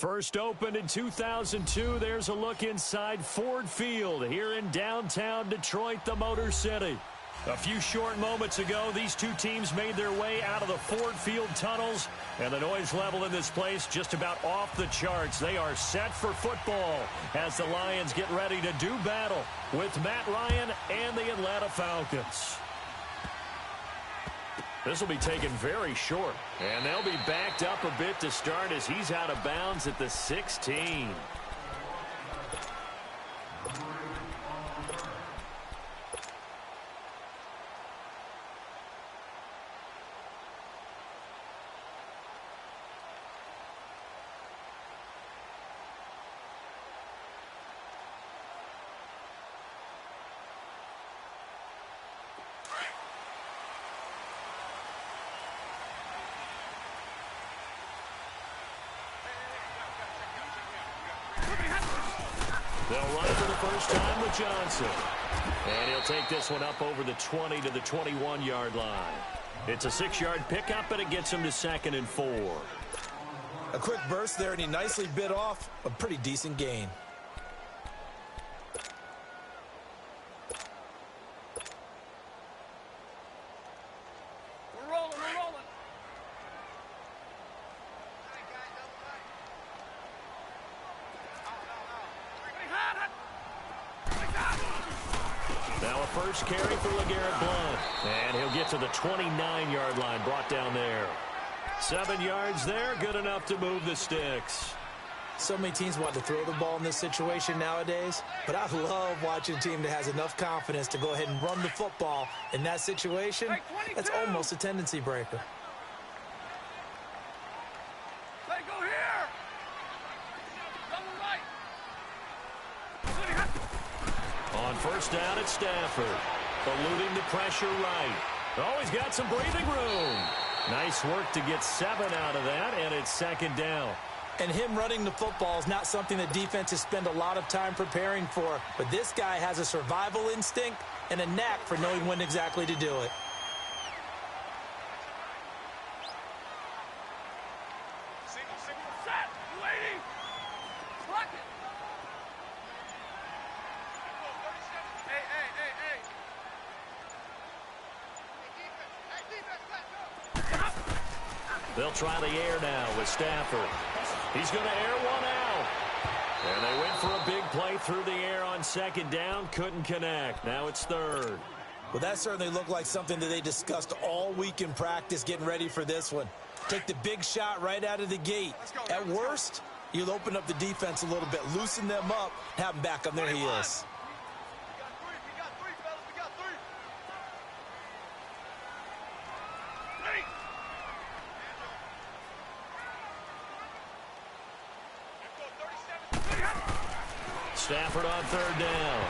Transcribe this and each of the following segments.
First opened in 2002, there's a look inside Ford Field here in downtown Detroit, the Motor City. A few short moments ago, these two teams made their way out of the Ford Field tunnels, and the noise level in this place just about off the charts. They are set for football as the Lions get ready to do battle with Matt Ryan and the Atlanta Falcons. This will be taken very short, and they'll be backed up a bit to start as he's out of bounds at the 16. They'll run for the first time with Johnson. And he'll take this one up over the 20 to the 21-yard line. It's a 6-yard pickup, and it gets him to 2nd and 4. A quick burst there, and he nicely bit off a pretty decent gain. We're rolling. Now a first carry for LeGarrette Blount. And he'll get to the 29-yard line, brought down there. 7 yards there, good enough to move the sticks. So many teams want to throw the ball in this situation nowadays, but I love watching a team that has enough confidence to go ahead and run the football in that situation. That's almost a tendency breaker. Go here. Double right. On first down, it's Stafford. Eluding the pressure right. Oh, he's got some breathing room. Nice work to get 7 out of that, and it's 2nd down. And him running the football is not something that defenses spend a lot of time preparing for. But this guy has a survival instinct and a knack for knowing when exactly to do it. Single, set, waiting. Block it. Hey. They'll try the air now with Stafford. He's going to air one out. And they went for a big play through the air on 2nd down. Couldn't connect. Now it's 3rd. Well, that certainly looked like something that they discussed all week in practice getting ready for this one. Take the big shot right out of the gate. At worst, you'll open up the defense a little bit, loosen them up, have them back on their heels. Stafford on 3rd down.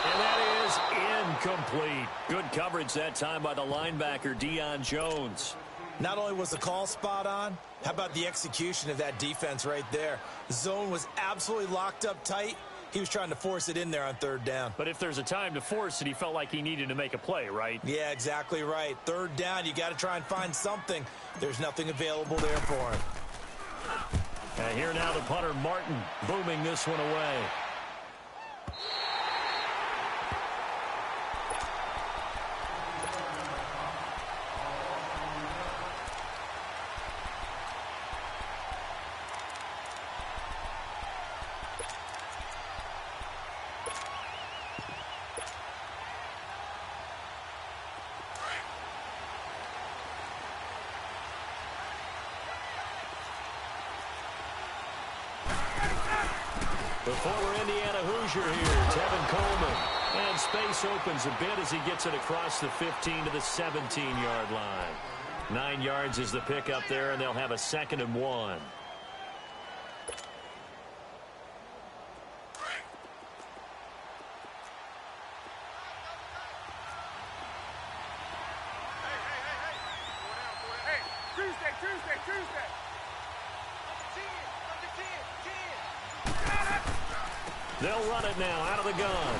And that is incomplete. Good coverage that time by the linebacker, Deion Jones. Not only was the call spot on, how about the execution of that defense right there? The zone was absolutely locked up tight. He was trying to force it in there on 3rd down. But if there's a time to force it, he felt like he needed to make a play, right? Yeah, exactly right. 3rd down, you got to try and find something. There's nothing available there for him. And here now the punter, Martin, booming this one away. The former Indiana Hoosier here, Tevin Coleman. And space opens a bit as he gets it across the 15 to the 17-yard line. 9 yards is the pickup there, and they'll have a 2nd and 1. Tuesday. They'll run it now out of the gun.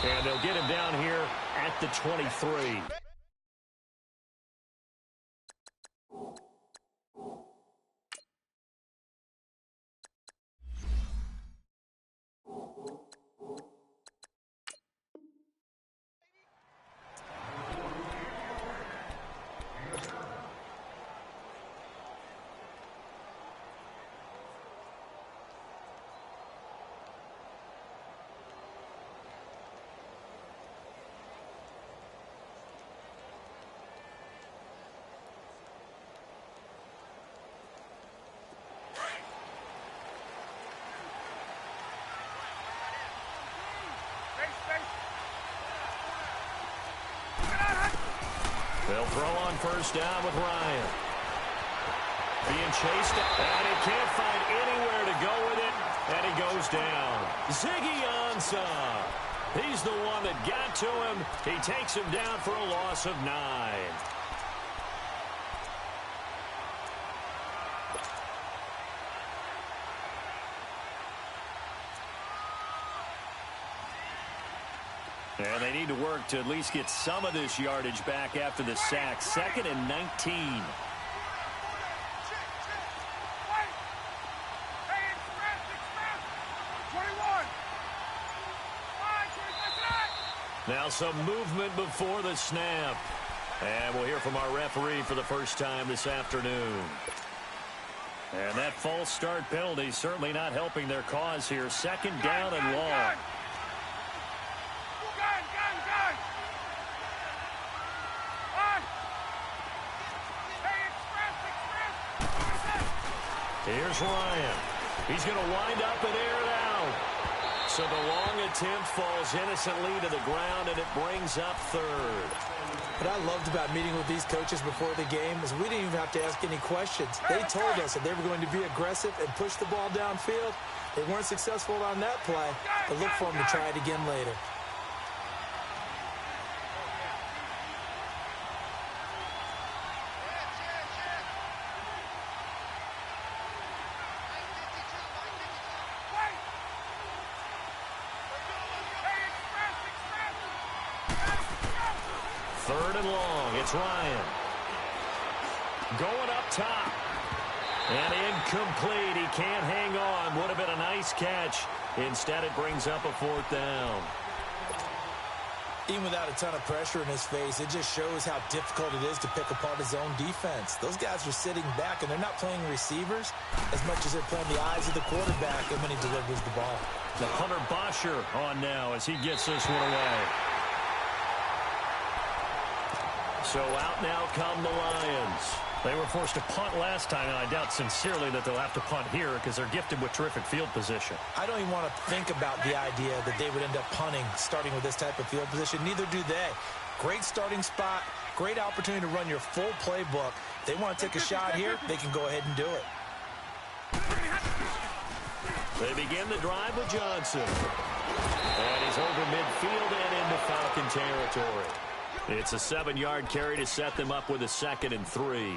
And they'll get him down here at the 23. They'll throw on first down with Ryan. Being chased, and he can't find anywhere to go with it, and he goes down. Ziggy Ansah. He's the one that got to him. He takes him down for a loss of 9. And they need to work to at least get some of this yardage back after the sack. 2nd and 19. Now some movement before the snap. And we'll hear from our referee for the first time this afternoon. And that false start penalty certainly not helping their cause here. 2nd down and long. Here's Ryan. He's going to wind up and air it out. So the long attempt falls innocently to the ground, and it brings up 3rd. What I loved about meeting with these coaches before the game is we didn't even have to ask any questions. They told us that they were going to be aggressive and push the ball downfield. They weren't successful on that play, but look for them to try it again later. Ryan going up top and incomplete. He can't hang on. Would have been a nice catch. Instead, it brings up a 4th down. Even without a ton of pressure in his face, it just shows how difficult it is to pick apart his own defense. Those guys are sitting back, and they're not playing receivers as much as they're playing the eyes of the quarterback and when he delivers the ball. The Hunter Bosher on now as he gets this one away. So out now come the Lions. They were forced to punt last time, and I doubt sincerely that they'll have to punt here because they're gifted with terrific field position. I don't even want to think about the idea that they would end up punting starting with this type of field position. Neither do they. Great starting spot, great opportunity to run your full playbook. If they want to take a shot here, they can go ahead and do it. They begin the drive with Johnson. And he's over midfield and into Falcon territory. It's a 7-yard carry to set them up with a 2nd and 3.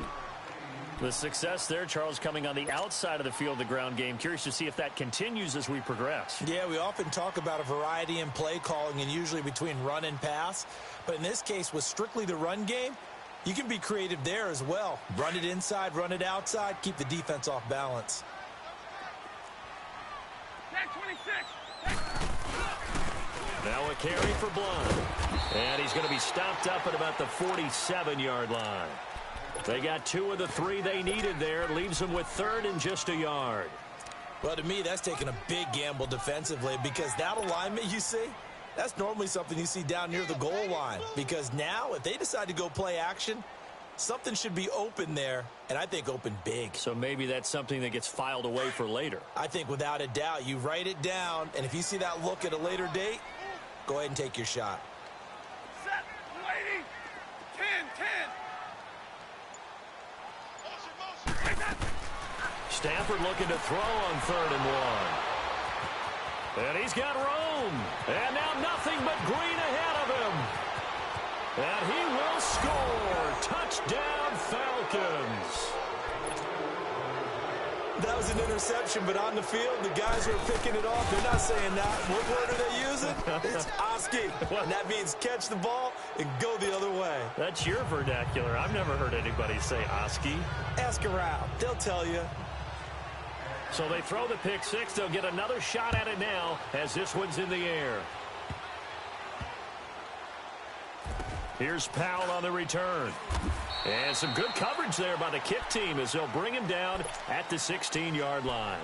The success there, Charles, coming on the outside of the field, the ground game. Curious to see if that continues as we progress. Yeah, we often talk about a variety in play calling and usually between run and pass. But in this case, with strictly the run game, you can be creative there as well. Run it inside, run it outside, keep the defense off balance. 26. Now a carry for Blunt. And he's going to be stopped up at about the 47-yard line. They got 2 of the 3 they needed there. It leaves them with 3rd and just a yard. Well, to me, that's taking a big gamble defensively because that alignment you see, that's normally something you see down near the goal line. Because now, if they decide to go play action, something should be open there, and I think open big. So maybe that's something that gets filed away for later. I think without a doubt, you write it down, and if you see that look at a later date, go ahead and take your shot. Set, waiting, 10. Stafford looking to throw on 3rd and 1. And he's got room. And now nothing but green ahead of him. And he will score. Touchdown, Falcons. That was an interception, but on the field, the guys who are picking it off, they're not saying that. What word are they using? It's Oski. And that means catch the ball and go the other way. That's your vernacular. I've never heard anybody say Oski. Ask around. They'll tell you. So they throw the pick 6. They'll get another shot at it now as this one's in the air. Here's Powell on the return. And some good coverage there by the kick team as they'll bring him down at the 16-yard line.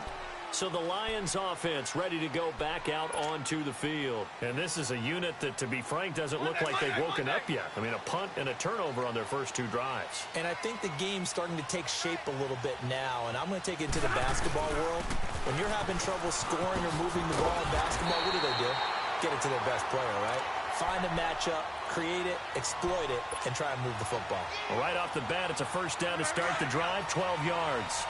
So the Lions offense ready to go back out onto the field. And this is a unit that, to be frank, doesn't look like they've woken up yet. I mean, a punt and a turnover on their first 2 drives. And I think the game's starting to take shape a little bit now. And I'm going to take it into the basketball world. When you're having trouble scoring or moving the ball in basketball, what do? Get it to their best player, right? Find a matchup, create it, exploit it, and try and move the football. Well, right off the bat, it's a first down to start the drive, 12 yards.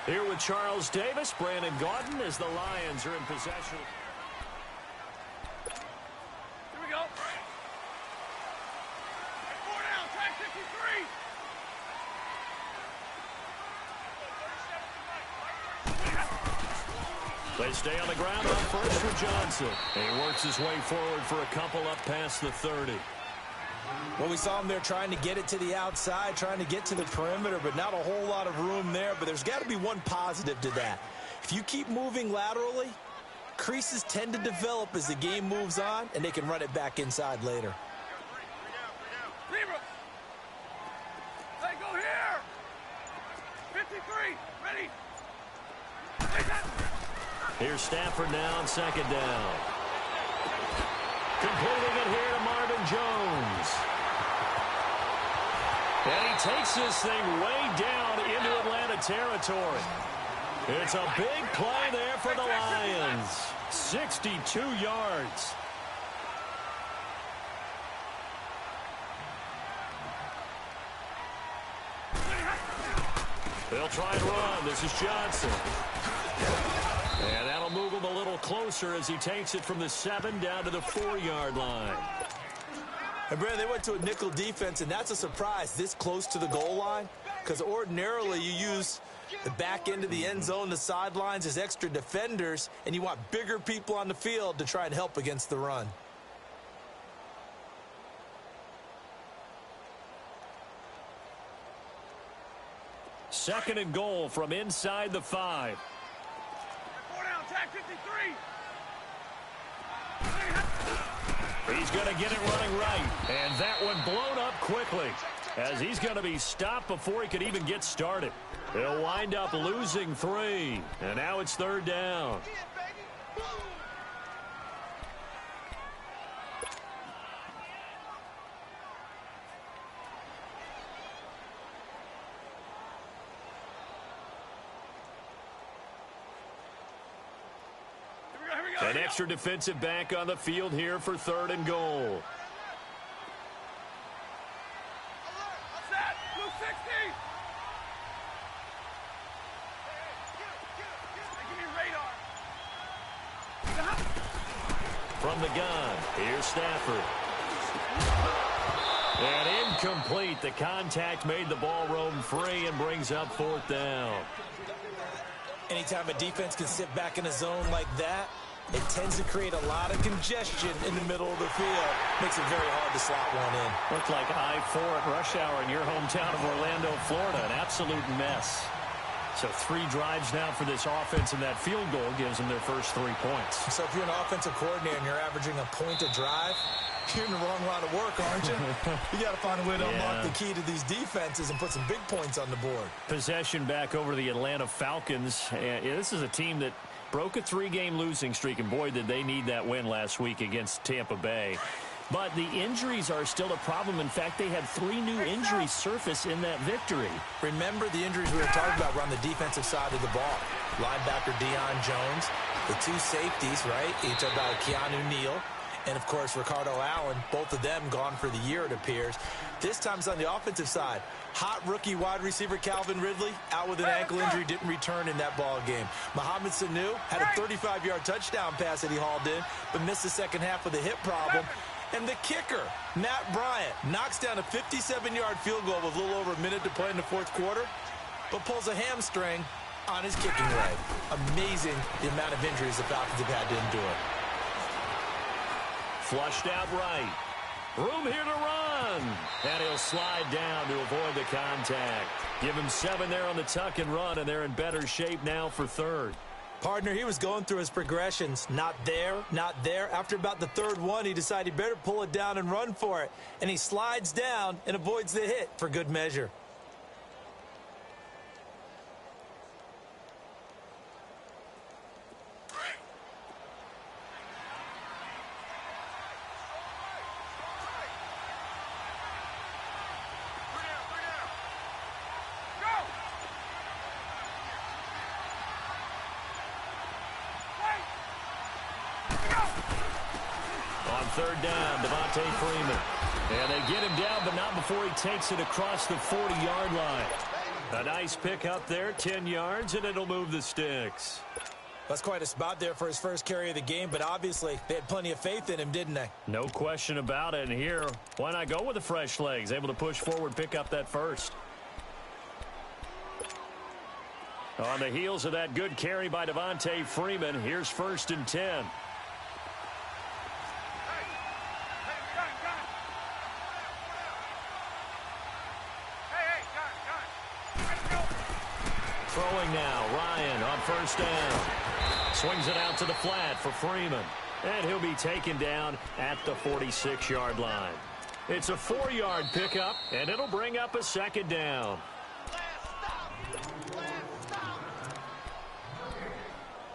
Here with Charles Davis, Brandon Gaudin as the Lions are in possession. Here we go. 4 down, track 53. They stay on the ground up first for Johnson. And he works his way forward for a couple up past the 30. Well, we saw him there trying to get it to the outside, trying to get to the perimeter, but not a whole lot of room there. But there's got to be one positive to that. If you keep moving laterally, creases tend to develop as the game moves on, and they can run it back inside later. Zero. Hey, go here. 53. Ready. Here's Stafford now on second down. Completing it here to Marvin Jones. And he takes this thing way down into Atlanta territory. It's a big play there for the Lions. 62 yards. They'll try and run. This is Johnson. And that'll move him a little closer as he takes it from the 7 down to the 4-yard line. And, Brandon, they went to a nickel defense, and that's a surprise this close to the goal line, because ordinarily you use the back end of the end zone, the sidelines as extra defenders, and you want bigger people on the field to try and help against the run. Second and goal from inside the 5. 4 down, track 53. He's going to get it running right. And that one blown up quickly as he's going to be stopped before he could even get started. He'll wind up losing 3. And now it's third down. An extra defensive back on the field here for third and goal. Set, blue 60. Give me radar. From the gun, here's Stafford. And incomplete. The contact made the ball roam free and brings up fourth down. Anytime a defense can sit back in a zone like that, it tends to create a lot of congestion in the middle of the field. Makes it very hard to slot one in. Looked like I-4 at rush hour in your hometown of Orlando, Florida. An absolute mess. So 3 drives now for this offense, and that field goal gives them their first 3 points. So if you're an offensive coordinator and you're averaging a point a drive, you're in the wrong line of work, aren't you? You got to find a way to unlock the key to these defenses and put some big points on the board. Possession back over to the Atlanta Falcons. This is a team that broke a 3-game losing streak, and boy, did they need that win last week against Tampa Bay. But the injuries are still a problem. In fact, they had 3 new injuries surface in that victory. Remember the injuries we were talking about were on the defensive side of the ball. Linebacker Deion Jones, the 2 safeties, right? You talk about Keanu Neal, and, of course, Ricardo Allen, both of them gone for the year, it appears. This time it's on the offensive side. Hot rookie wide receiver Calvin Ridley out with an ankle injury, didn't return in that ball game. Mohamed Sanu had a 35-yard touchdown pass that he hauled in, but missed the second half with a hip problem. And the kicker, Matt Bryant, knocks down a 57-yard field goal with a little over a minute to play in the fourth quarter, but pulls a hamstring on his kicking leg. Amazing the amount of injuries the Falcons have had to endure. Flushed out right. Room here to run. And he'll slide down to avoid the contact. Give him 7 there on the tuck and run, and they're in better shape now for third. Partner, he was going through his progressions. Not there, not there. After about the third one, he decided he better pull it down and run for it. And he slides down and avoids the hit for good measure. third down, Devontae Freeman. And they get him down, but not before he takes it across the 40-yard line. A nice pick up there, 10 yards, and it'll move the sticks. That's quite a spot there for his first carry of the game, but obviously they had plenty of faith in him, didn't they? No question about it. And here, why not go with the fresh legs? Able to push forward, pick up that first. On the heels of that good carry by Devontae Freeman, here's 1st and 10. Throwing now, Ryan on 1st down. Swings it out to the flat for Freeman. And he'll be taken down at the 46-yard line. It's a 4-yard pickup, and it'll bring up a 2nd down.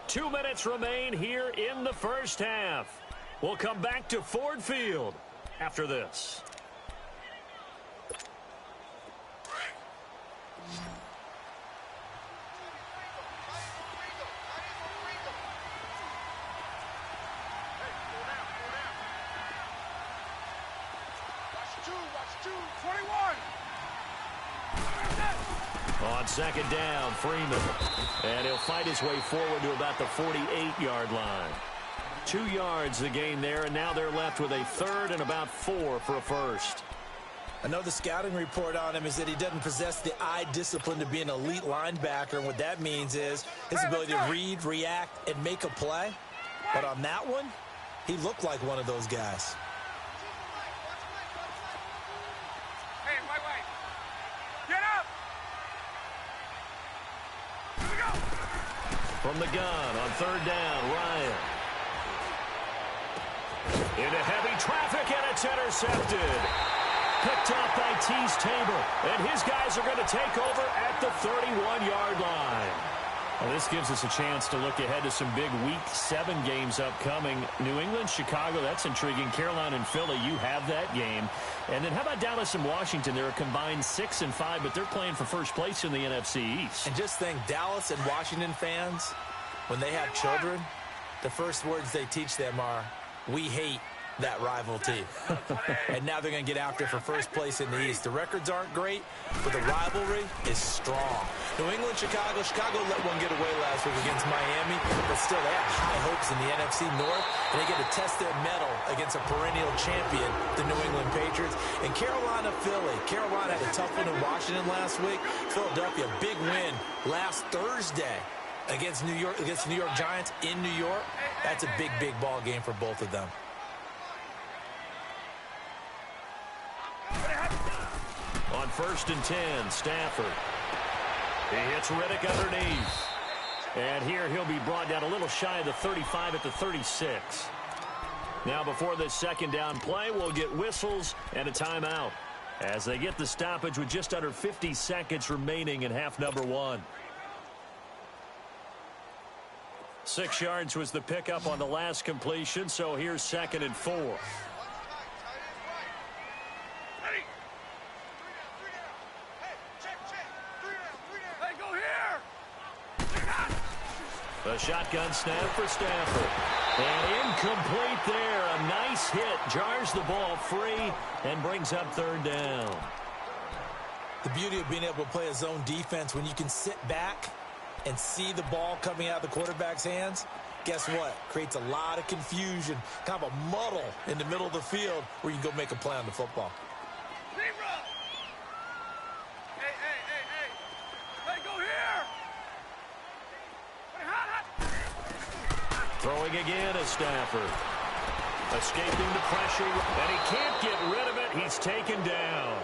2 minutes remain here in the first half. We'll come back to Ford Field after this. On 2nd down, Freeman. And he'll fight his way forward to about the 48-yard line. 2 yards the gain there, and now they're left with a 3rd and about 4 for a first. I know the scouting report on him is that he doesn't possess the eye discipline to be an elite linebacker, and what that means is his ability to read, react, and make a play. But on that one, he looked like one of those guys. From the gun on 3rd down, Ryan. Into heavy traffic, and it's intercepted. Picked off by Tease Tabor, and his guys are going to take over at the 31-yard line. Well, this gives us a chance to look ahead to some big Week 7 games upcoming. New England, Chicago, that's intriguing. Carolina and Philly, you have that game. And then how about Dallas and Washington? They're a combined 6-5, but they're playing for first place in the NFC East. And just think, Dallas and Washington fans, when they have children, the first words they teach them are, "We hate that rival team." And now they're going to get after for first place in the East. The records aren't great, but the rivalry is strong. New England, Chicago let one get away last week against Miami, but still they have high hopes in the NFC North, and they get to test their mettle against a perennial champion, the New England Patriots. And Carolina, Philly. Carolina had a tough one in Washington last week. Philadelphia, big win last Thursday against New York Giants in New York. That's a big ball game for both of them. On 1st and 10, Stafford. He hits Riddick underneath. And here he'll be brought down a little shy of the 35 at the 36. Now before this 2nd down play, we'll get whistles and a timeout as they get the stoppage with just under 50 seconds remaining in half number 1. 6 yards was the pickup on the last completion, so here's 2nd and 4. A shotgun snap for Stafford. And incomplete there. A nice hit. Jars the ball free and brings up 3rd down. The beauty of being able to play a zone defense when you can sit back and see the ball coming out of the quarterback's hands, guess what? Creates a lot of confusion, kind of a muddle in the middle of the field where you can go make a play on the football. Throwing again is Stafford. Escaping the pressure, and he can't get rid of it. He's taken down.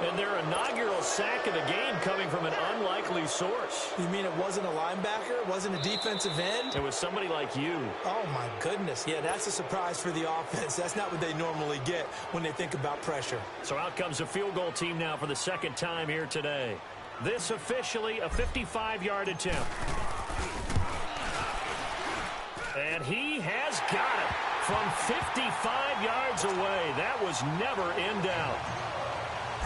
And their inaugural sack of the game coming from an unlikely source. You mean it wasn't a linebacker? It wasn't a defensive end? It was somebody like you. Oh, my goodness. Yeah, that's a surprise for the offense. That's not what they normally get when they think about pressure. So out comes a field goal team now for the 2nd time here today. This officially a 55-yard attempt. And he has got it from 55 yards away. That was never in doubt.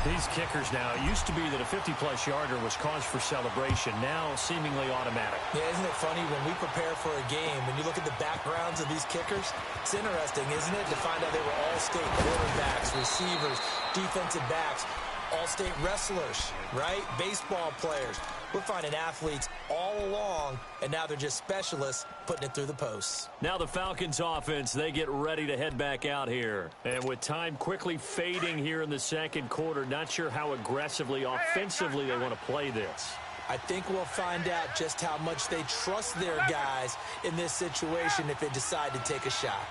These kickers now, it used to be that a 50-plus yarder was cause for celebration. Now, seemingly automatic. Yeah, isn't it funny when we prepare for a game and you look at the backgrounds of these kickers? It's interesting, isn't it, to find out they were all-state quarterbacks, receivers, defensive backs, all-state wrestlers, right? Baseball players. We're finding athletes all along, and now they're just specialists putting it through the posts. Now the Falcons offense, they get ready to head back out here. And with time quickly fading here in the second quarter, not sure how aggressively, offensively they want to play this. I think we'll find out just how much they trust their guys in this situation if they decide to take a shot.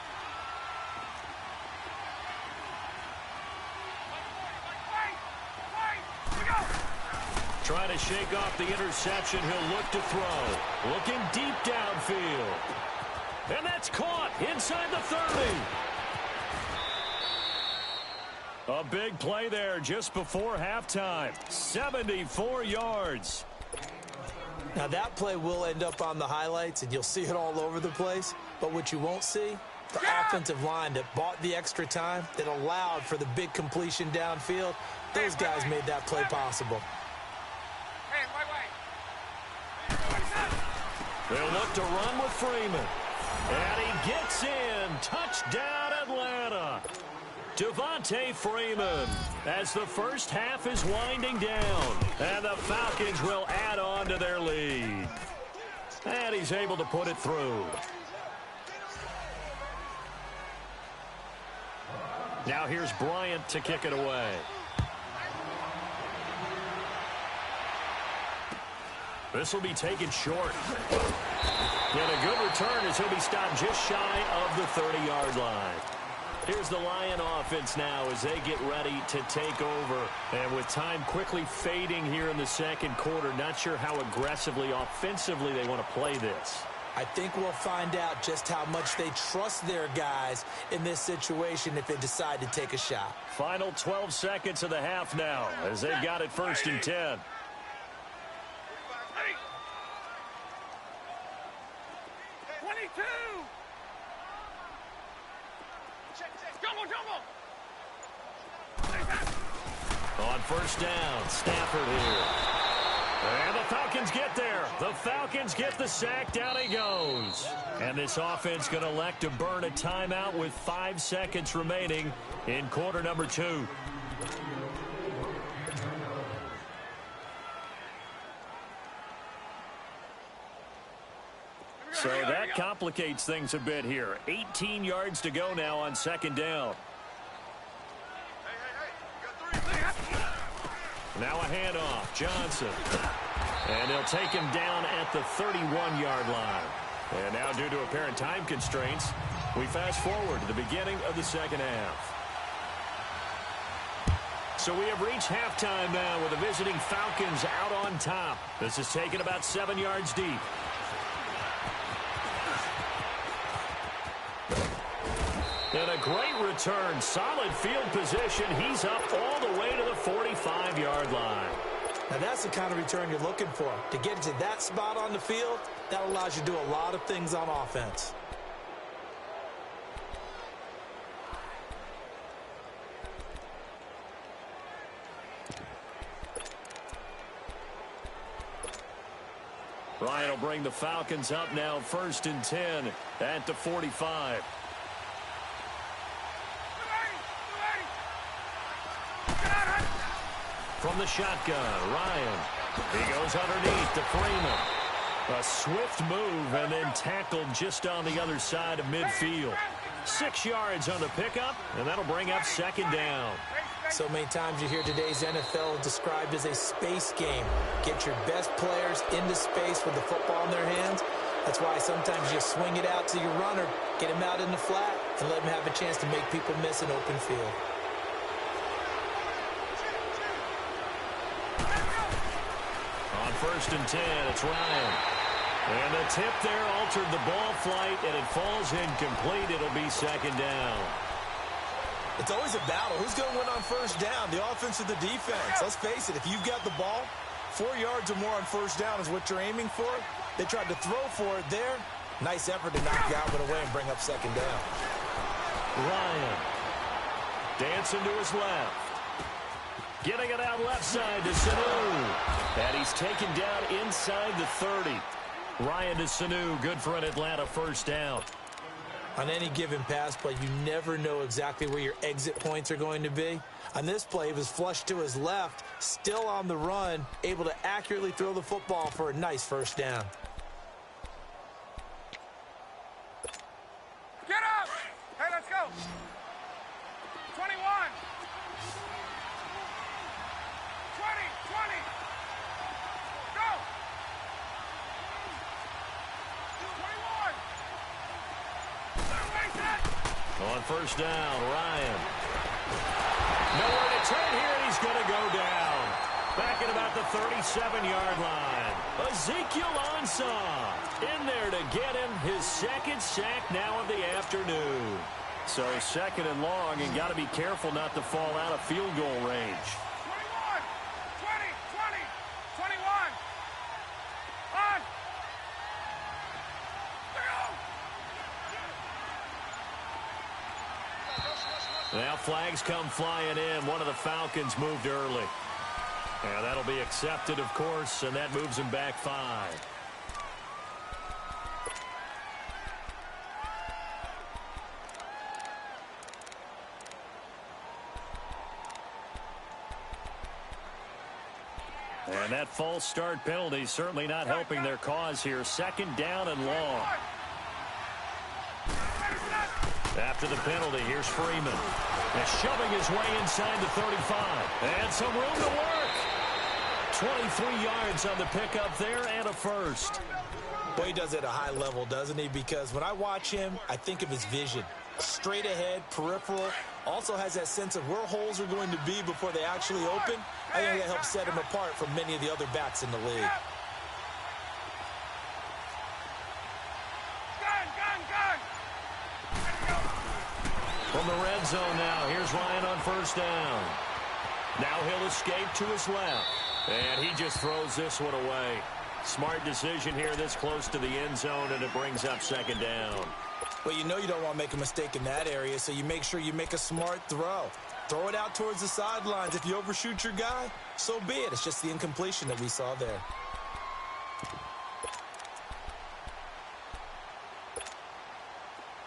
Trying to shake off the interception. He'll look to throw. Looking deep downfield. And that's caught inside the 30. A big play there just before halftime. 74 yards. Now that play will end up on the highlights, and you'll see it all over the place. But what you won't see, the offensive line that bought the extra time, that allowed for the big completion downfield, those guys made that play possible. They'll look to run with Freeman. And he gets in. Touchdown, Atlanta. Devontae Freeman as the first half is winding down. And the Falcons will add on to their lead. And he's able to put it through. Now here's Bryant to kick it away. This will be taken short. And a good return as he'll be stopped just shy of the 30-yard line. Here's the Lion offense now as they get ready to take over. And with time quickly fading here in the second quarter, not sure how aggressively, offensively they want to play this. I think we'll find out just how much they trust their guys in this situation if they decide to take a shot. Final 12 seconds of the half now as they've got it 1st and 10. On 1st down, Stafford here. And the Falcons get there. The Falcons get the sack. Down he goes. And this offense going to elect to burn a timeout with 5 seconds remaining in quarter number 2. So that complicates things a bit here. 18 yards to go now on 2nd down. Now a handoff. Johnson. And they'll take him down at the 31-yard line. And now due to apparent time constraints, we fast forward to the beginning of the second half. So we have reached halftime now with the visiting Falcons out on top. This is taken about 7 yards deep. And a great return. Solid field position. He's up all the way to the 45-yard line. Now that's the kind of return you're looking for. To get to that spot on the field, that allows you to do a lot of things on offense. Ryan will bring the Falcons up now 1st and 10 at the 45. From the shotgun, Ryan. He goes underneath to Freeman. A swift move and then tackled just on the other side of midfield. 6 yards on the pickup, and that'll bring up 2nd down. So many times you hear today's NFL described as a space game. Get your best players into space with the football in their hands. That's why sometimes you swing it out to your runner, get him out in the flat, and let him have a chance to make people miss an open field. On 1st and 10, it's Ryan. And the tip there altered the ball flight, and it falls incomplete. It'll be 2nd down. It's always a battle. Who's going to win on 1st down, the offense or the defense? Let's face it, if you've got the ball, 4 yards or more on 1st down is what you're aiming for. They tried to throw for it there. Nice effort to knock Galvin away and bring up 2nd down. Ryan dancing to his left. Getting it out left side to Sanu. And he's taken down inside the 30. Ryan to Sanu, good for an Atlanta first down. On any given pass play, you never know exactly where your exit points are going to be. On this play, he was flushed to his left, still on the run, able to accurately throw the football for a nice first down. Get up! Hey, let's go! 21! 20, 20! Go! 21! On first down, Ryan. Nowhere to turn here, and he's going to go down. Back at about the 37-yard line. Ezekiel Ansah in there to get him his second sack now of the afternoon. So second and long, and got to be careful not to fall out of field goal range. 21! 20! 20! 21! On! Now flags come flying in. One of the Falcons moved early. And that'll be accepted, of course, and that moves him back 5. And that false start penalty certainly not helping their cause here. Second down and long. After the penalty, here's Freeman. And shoving his way inside the 35. And some room to work. 23 yards on the pickup there and a first. Well, he does it at a high level, doesn't he? Because when I watch him, I think of his vision. Straight ahead, peripheral. Also has that sense of where holes are going to be before they actually open. I think that helps set him apart from many of the other backs in the league. From the red zone now, here's Ryan on first down. Now he'll escape to his left. And he just throws this one away. Smart decision here this close to the end zone, and it brings up second down. Well, you know you don't want to make a mistake in that area, so you make sure you make a smart throw. Throw it out towards the sidelines. If you overshoot your guy, so be it. It's just the incompletion that we saw there.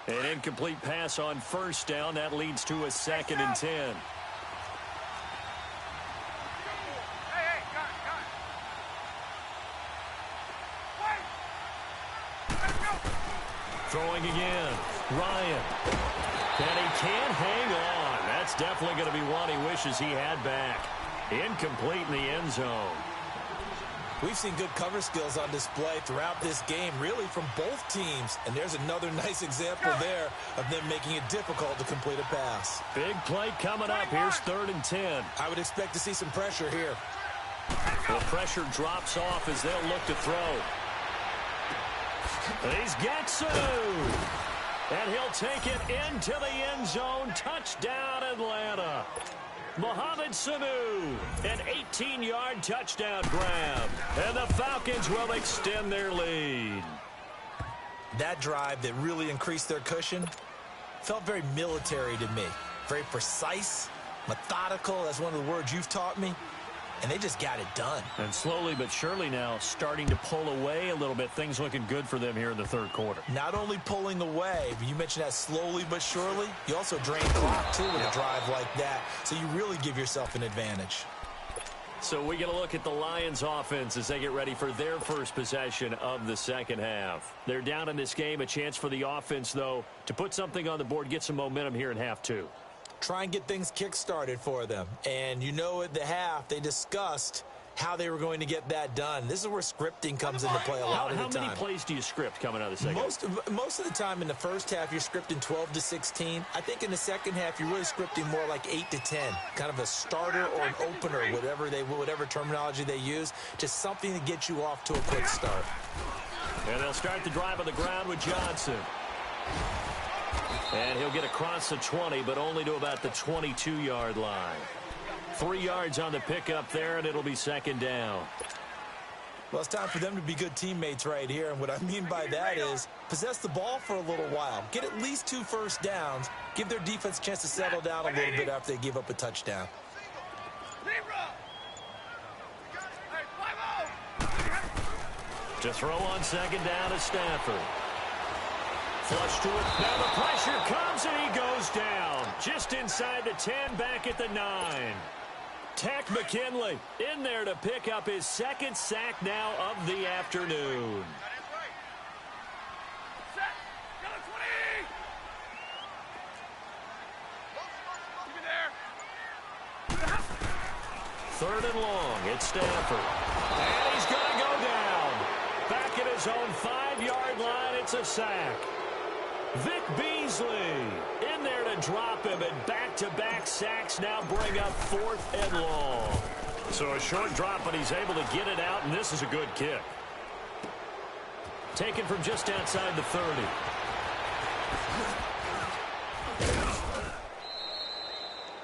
An incomplete pass on first down. That leads to a second and 10. Throwing again. Ryan. And he can't hang on. That's definitely going to be one he wishes he had back. Incomplete in the end zone. We've seen good cover skills on display throughout this game, really from both teams. And there's another nice example there of them making it difficult to complete a pass. Big play coming up. Here's 3rd and 10. I would expect to see some pressure here. The pressure drops off as they'll look to throw. He's got Sanu. And he'll take it into the end zone. Touchdown, Atlanta. Mohamed Sanu, an 18-yard touchdown grab. And the Falcons will extend their lead. That drive that really increased their cushion felt very military to me. Very precise, methodical. That's one of the words you've taught me. And they just got it done. And slowly but surely now starting to pull away a little bit. Things looking good for them here in the third quarter. Not only pulling away, but you mentioned that slowly but surely. You also drain clock, too, with a drive like that. So you really give yourself an advantage. So we get a look at the Lions offense as they get ready for their first possession of the second half. They're down in this game. A chance for the offense, though, to put something on the board, get some momentum here in half 2. Try and get things kick-started for them. And you know at the half, they discussed how they were going to get that done. This is where scripting comes into play a lot of the time. How many plays do you script coming out of the second half? Most of the time in the first half, you're scripting 12 to 16. I think in the second half, you're really scripting more like 8 to 10. Kind of a starter or an opener, whatever terminology they use. Just something to get you off to a quick start. And they'll start the drive on the ground with Johnson. And he'll get across the 20, but only to about the 22-yard line. 3 yards on the pickup there, and it'll be second down. Well, it's time for them to be good teammates right here. And what I mean by that is possess the ball for a little while. Get at least 2 first downs. Give their defense a chance to settle down a little bit after they give up a touchdown. To throw on second down is Stafford. Flush to it. Now the pressure comes and he goes down. Just inside the 10, back at the 9. Tack McKinley in there to pick up his second sack now of the afternoon. Third and long, it's Stafford. And he's going to go down. Back at his own 5-yard line, it's a sack. Vic Beasley in there to drop him, and back-to-back sacks now bring up 4th and long. So a short drop, but he's able to get it out, and this is a good kick. Taken from just outside the 30.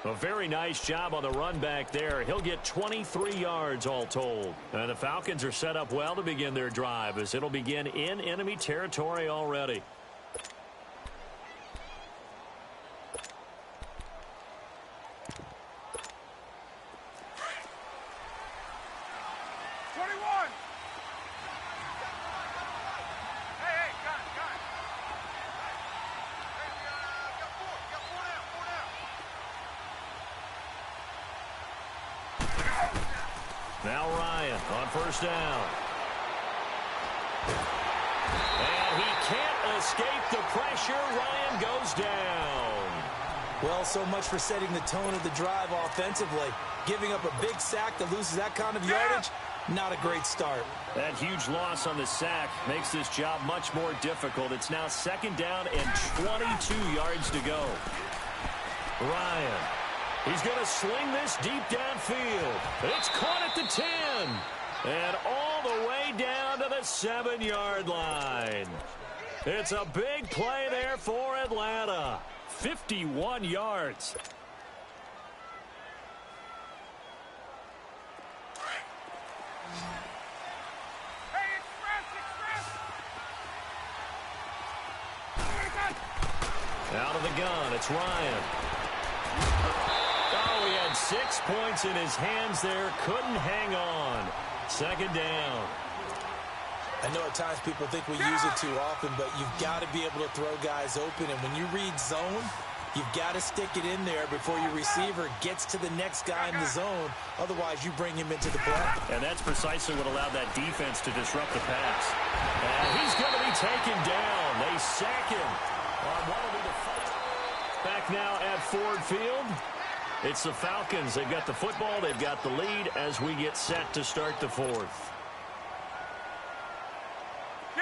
A very nice job on the run back there. He'll get 23 yards all told. And the Falcons are set up well to begin their drive, as it'll begin in enemy territory already. Now Ryan on first down. And he can't escape the pressure. Ryan goes down. Well, so much for setting the tone of the drive offensively. Giving up a big sack that loses that kind of yardage, not a great start. That huge loss on the sack makes this job much more difficult. It's now second down and 22 yards to go. Ryan. He's going to sling this deep downfield. It's caught at the 10. And all the way down to the 7-yard line. It's a big play there for Atlanta. 51 yards. Out of the gun, it's Ryan. Oh, he had 6 points in his hands there. Couldn't hang on. Second down. I know at times people think we use it too often, but you've got to be able to throw guys open. And when you read zone, you've got to stick it in there before your receiver gets to the next guy in the zone. Otherwise, you bring him into the play. And that's precisely what allowed that defense to disrupt the pass. And he's going to be taken down. They sack him. Back now at Ford Field. It's the Falcons. They've got the football. They've got the lead as we get set to start the fourth.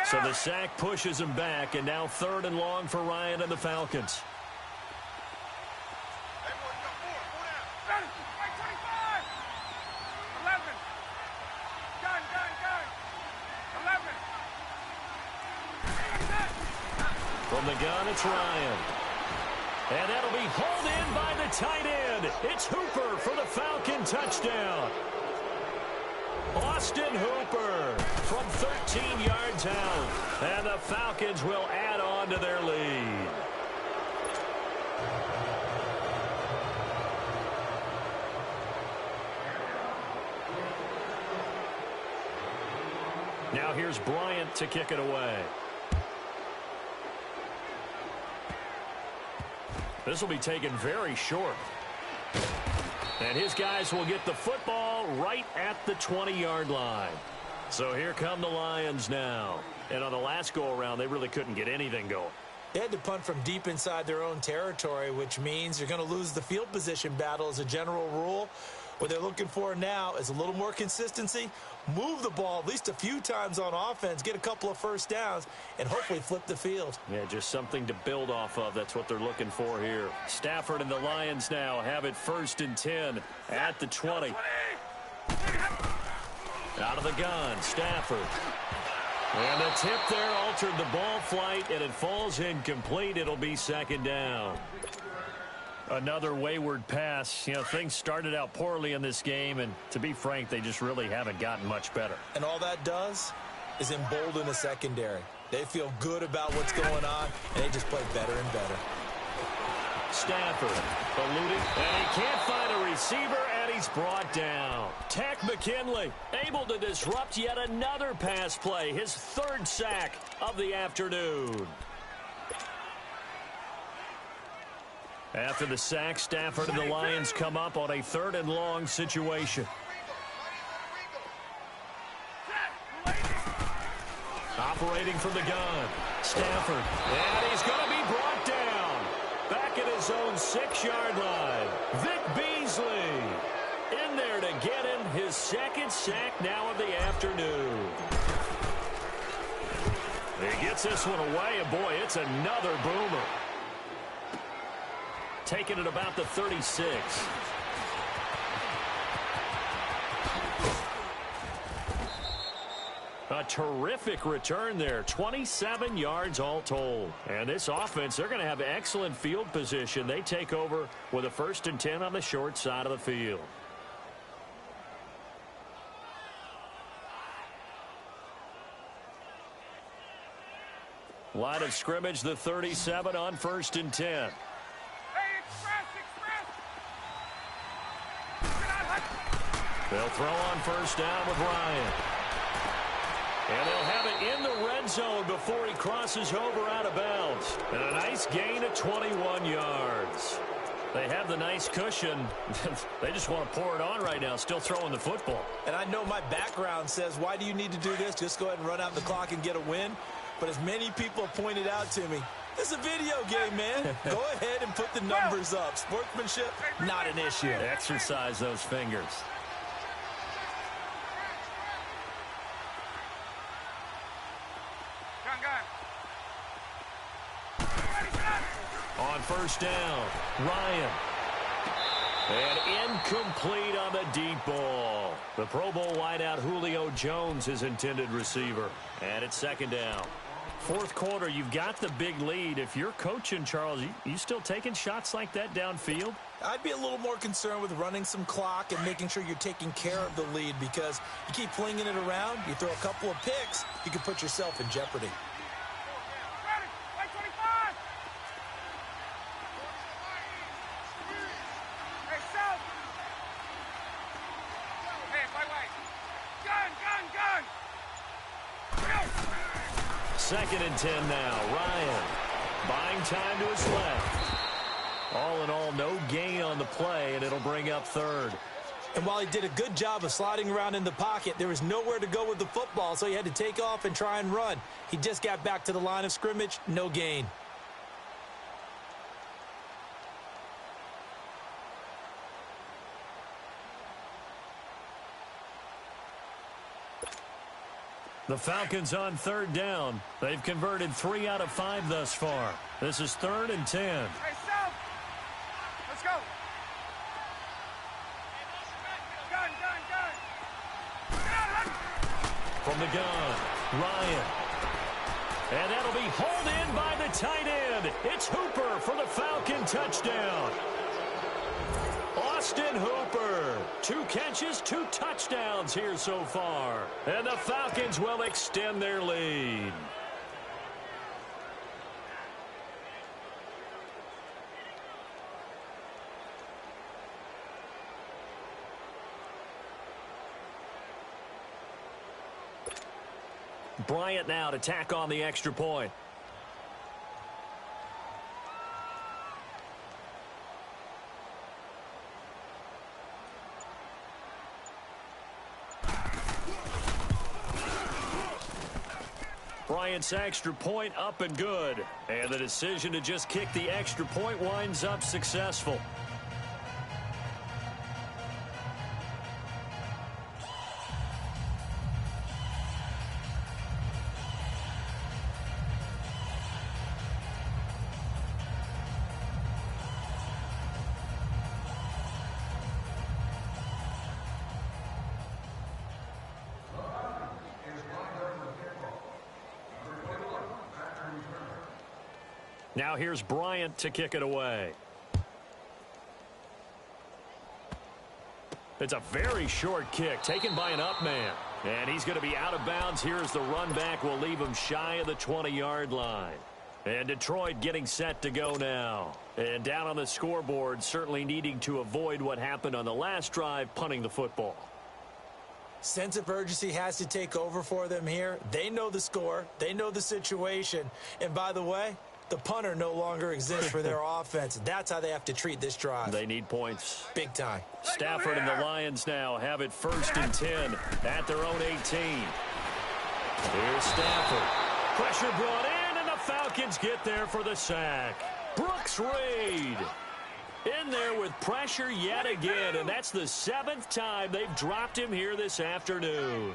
So the sack pushes him back, and now third and long for Ryan and the Falcons. From the gun, it's Ryan. And that'll be hauled in by the tight end. It's Hooper for the Falcon touchdown. Austin Hooper from 13 yards out. And the Falcons will add on to their lead. Now here's Bryant to kick it away. This will be taken very short. And his guys will get the football right at the 20-yard line. So here come the Lions now. And on the last go-around, they really couldn't get anything going. They had to punt from deep inside their own territory, which means you're going to lose the field position battle as a general rule. What they're looking for now is a little more consistency, move the ball at least a few times on offense, get a couple of first downs, and hopefully flip the field. Yeah, just something to build off of. That's what they're looking for here. Stafford and the Lions now have it first and 10 at the 20. Out of the gun, Stafford. And the tip there altered the ball flight, and it falls incomplete. It'll be second down. Another wayward pass. You know, things started out poorly in this game, and to be frank, they just really haven't gotten much better. And all that does is embolden the secondary. They feel good about what's going on, and they just play better and better. Stafford eluding, and he can't find a receiver, and he's brought down. Tech McKinley able to disrupt yet another pass play, his third sack of the afternoon. After the sack, Stafford and the Lions come up on a 3rd and long situation. Operating from the gun, Stafford, and he's going to be brought down. Back at his own 6-yard line, Vic Beasley in there to get him his 2nd sack now of the afternoon. He gets this one away, and boy, it's another boomer. Taking it about the 36. A terrific return there. 27 yards all told. And this offense, they're going to have excellent field position. They take over with a 1st and 10 on the short side of the field. Line of scrimmage, the 37 on 1st and 10. They'll throw on 1st down with Ryan. And they'll have it in the red zone before he crosses over out of bounds. And a nice gain of 21 yards. They have the nice cushion. They just want to pour it on right now, still throwing the football. And I know my background says, why do you need to do this? Just go ahead and run out the clock and get a win. But as many people pointed out to me, this is a video game, man. Go ahead and put the numbers up. Sportsmanship, not an issue. Exercise those fingers. On 1st down, Ryan. And incomplete on the deep ball. The Pro Bowl wideout Julio Jones, his intended receiver. And it's 2nd down. 4th quarter, you've got the big lead. If you're coaching, Charles, you still taking shots like that downfield? I'd be a little more concerned with running some clock and making sure you're taking care of the lead, because you keep flinging it around, you throw a couple of picks, you can put yourself in jeopardy. Second and 10 now. Ryan buying time to his left. All in all, no gain on the play, and it'll bring up 3rd. And while he did a good job of sliding around in the pocket, there was nowhere to go with the football, so he had to take off and try and run. He just got back to the line of scrimmage, no gain. The Falcons on 3rd down. They've converted 3 out of 5 thus far. This is 3rd and 10. Hey, Sal! Let's go! Gun! From the gun, Ryan. And that'll be hauled in by the tight end. It's Hooper for the Falcon touchdown. Austin Hooper, 2 catches, 2 touchdowns here so far. And the Falcons will extend their lead. Bryant now to tack on the extra point. Bryant's extra point up and good. And the decision to just kick the extra point winds up successful. Now here's Bryant to kick it away. It's a very short kick taken by an up man. And he's going to be out of bounds here as the run back will leave him shy of the 20-yard line. And Detroit getting set to go now. And down on the scoreboard, certainly needing to avoid what happened on the last drive, punting the football. Sense of urgency has to take over for them here. They know the score. They know the situation. And by the way, the punter no longer exists for their offense. That's how they have to treat this drive. They need points. Big time. Stafford and the Lions now have it 1st and 10 at their own 18. Here's Stafford. Pressure brought in. Falcons get there for the sack. Brooks Reed in there with pressure yet again, and that's the 7th time they've dropped him here this afternoon.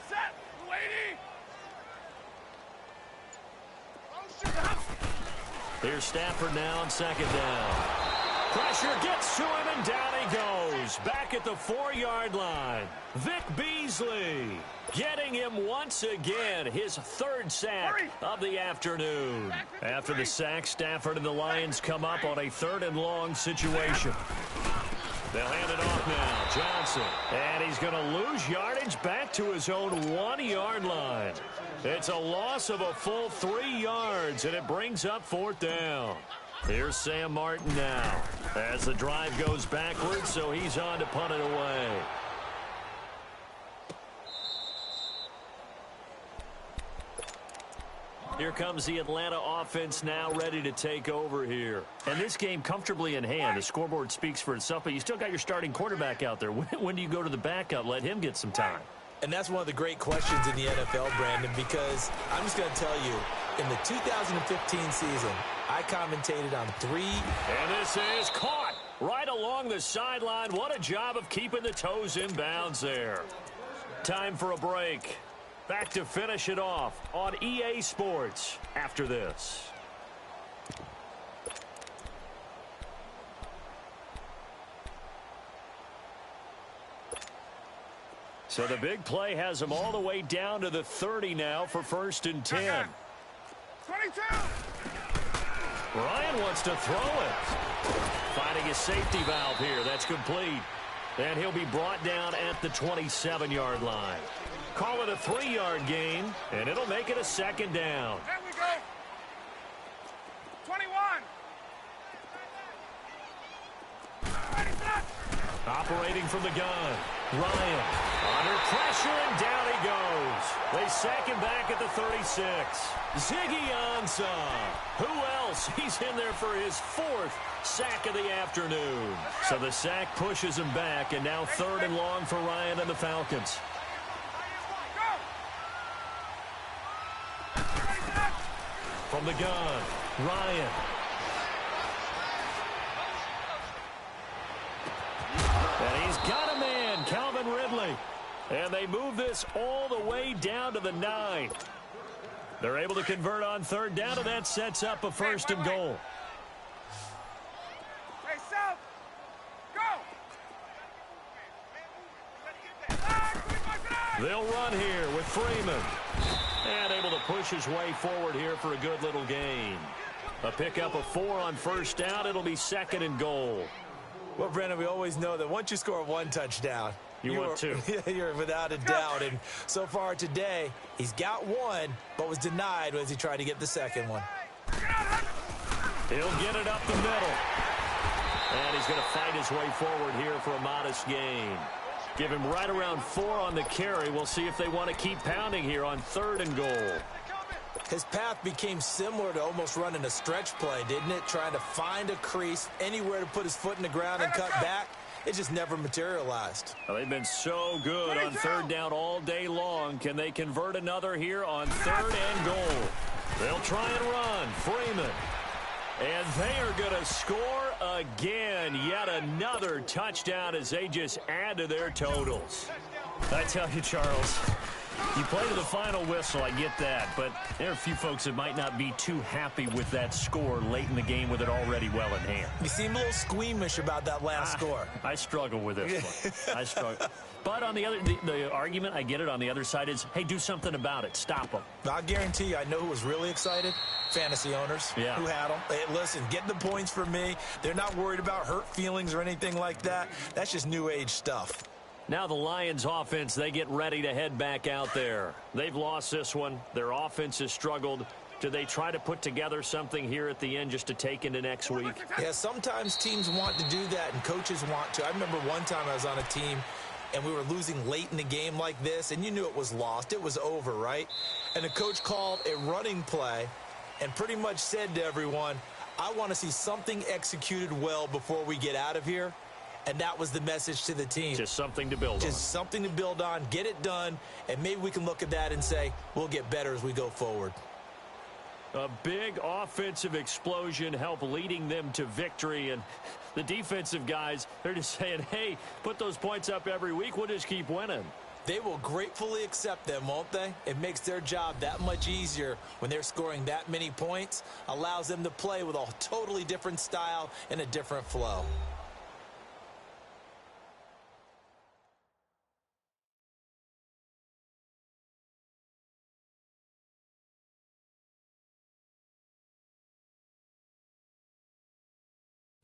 Set, lady. Here's Stafford now on 2nd down. Pressure gets to him, and down he goes. Back at the 4-yard line. Vic Beasley getting him once again, his 3rd sack of the afternoon. After the sack, Stafford and the Lions come up on a 3rd and long situation. They'll hand it off now. Johnson. And he's going to lose yardage back to his own 1-yard line. It's a loss of a full 3 yards, and it brings up 4th down. Here's Sam Martin now as the drive goes backwards, so he's on to punt it away. Here comes the Atlanta offense now ready to take over here. And this game comfortably in hand. The scoreboard speaks for itself, but you still got your starting quarterback out there. When do you go to the backup? Let him get some time. And that's one of the great questions in the NFL, Brandon, because I'm just going to tell you, in the 2015 season, I commentated on 3. And this is caught right along the sideline. What a job of keeping the toes in bounds there. Time for a break. Back to finish it off on EA Sports after this. So the big play has them all the way down to the 30 now for 1st and 10. 22. Ryan wants to throw it. Finding a safety valve here. That's complete. And he'll be brought down at the 27-yard line. Call it a 3-yard gain, and it'll make it a 2nd down. There we go. 21. Operating from the gun. Ryan under pressure, and down he goes. They sack him back at the 36. Ziggy Ansah. Who else? He's in there for his 4th sack of the afternoon. So the sack pushes him back, and now 3rd and long for Ryan and the Falcons. From the gun, Ryan. And he's got a man, Calvin Ridley. And they move this all the way down to the 9. They're able to convert on 3rd down, and that sets up a 1st and goal. Hey, South, go! They'll run here with Freeman. And able to push his way forward here for a good little gain. A pickup of 4 on 1st down. It'll be 2nd and goal. Well, Brandon, we always know that once you score 1 touchdown, you want 2. You're without a doubt. And so far today, he's got 1, but was denied as he tried to get the 2nd one. He'll get it up the middle. And he's going to fight his way forward here for a modest gain. Give him right around 4 on the carry. We'll see if they want to keep pounding here on 3rd and goal. His path became similar to almost running a stretch play, didn't it? Trying to find a crease, anywhere to put his foot in the ground and cut back. It just never materialized. Well, they've been so good on 3rd down all day long. Can they convert another here on 3rd and goal? They'll try and run. Freeman. And they are going to score again. Yet another touchdown as they just add to their totals. I tell you, Charles, you play to the final whistle, I get that. But there are a few folks that might not be too happy with that score late in the game with it already well in hand. You seem a little squeamish about that last score. I struggle with this one. I struggle. But on the other, the argument, I get it, on the other side is, hey, do something about it. Stop them. I'll guarantee you, I know who was really excited. Fantasy owners who had them. Hey, listen, get the points for me. They're not worried about hurt feelings or anything like that. That's just new age stuff. Now the Lions offense, they get ready to head back out there. They've lost this one. Their offense has struggled. Do they try to put together something here at the end just to take into next week? Yeah, sometimes teams want to do that and coaches want to. I remember one time I was on a team and we were losing late in the game like this, and you knew it was lost. It was over, right? And the coach called a running play and pretty much said to everyone, I want to see something executed well before we get out of here. And that was the message to the team. Just something to build on. Just something to build on, get it done, and maybe we can look at that and say, we'll get better as we go forward. A big offensive explosion helped leading them to victory. And the defensive guys, they're just saying, hey, put those points up every week. We'll just keep winning. They will gratefully accept them, won't they? It makes their job that much easier when they're scoring that many points. Allows them to play with a totally different style and a different flow.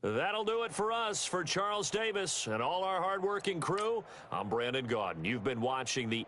That'll do it for us. For Charles Davis and all our hardworking crew, I'm Brandon Gaudin. You've been watching the